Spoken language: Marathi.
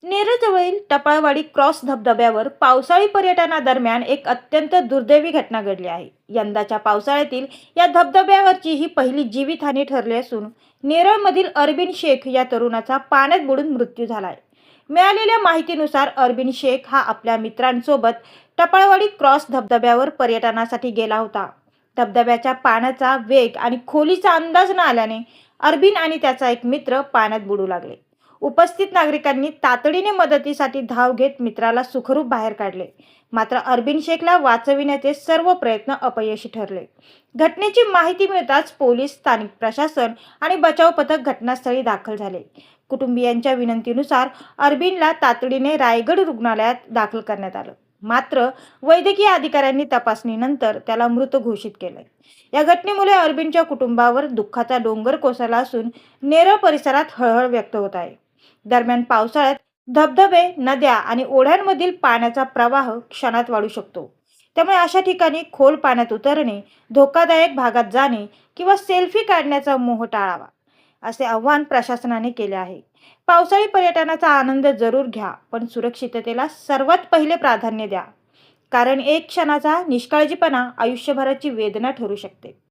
नेरळजवळील टपाळवाडी क्रॉस धबधब्यावर पावसाळी पर्यटनादरम्यान एक अत्यंत दुर्दैवी घटना घडली आहे. यंदाच्या पावसाळ्यातील या धबधब्यावरची ही पहिली जीवितहानी ठरली असून नेरळमधील अरबिन शेख या तरुणाचा पाण्यात बुडून मृत्यू झाला आहे. मिळालेल्या माहितीनुसार अरबिन शेख हा आपल्या मित्रांसोबत टपाळवाडी क्रॉस धबधब्यावर पर्यटनासाठी गेला होता. धबधब्याच्या पाण्याचा वेग आणि खोलीचा अंदाज न आल्याने अरबिन आणि त्याचा एक मित्र पाण्यात बुडू लागले. उपस्थित नागरिकांनी तातडीने मदतीसाठी धाव घेत मित्राला सुखरूप बाहेर काढले. मात्र अरबिन शेखला वाचविण्याचे सर्व प्रयत्न अपयशी ठरले. घटनेची माहिती मिळताच पोलीस, स्थानिक प्रशासन आणि बचाव पथक घटनास्थळी दाखल झाले. कुटुंबियांच्या विनंतीनुसार अरबिनला तातडीने रायगड रुग्णालयात दाखल करण्यात आलं. मात्र वैद्यकीय अधिकाऱ्यांनी तपासणीनंतर त्याला मृत घोषित केले. या घटनेमुळे अरबिनच्या कुटुंबावर दुःखाचा डोंगर कोसळला असून नेरळ परिसरात हळहळ व्यक्त होत आहे. दरम्यान पावसाळ्यात धबधबे, नद्या आणि ओढ्यांमधील पाण्याचा प्रवाह क्षणात वाढू शकतो. त्यामुळे अशा ठिकाणी खोल पाण्यात उतरणे, धोकादायक भागात जाणे किंवा सेल्फी काढण्याचा मोह टाळावा, असे आवाहन प्रशासनाने केले आहे. पावसाळी पर्यटनाचा आनंद जरूर घ्या, पण सुरक्षिततेला सर्वात पहिले प्राधान्य द्या. कारण एक क्षणाचा निष्काळजीपणा आयुष्यभराची वेदना ठरू शकते.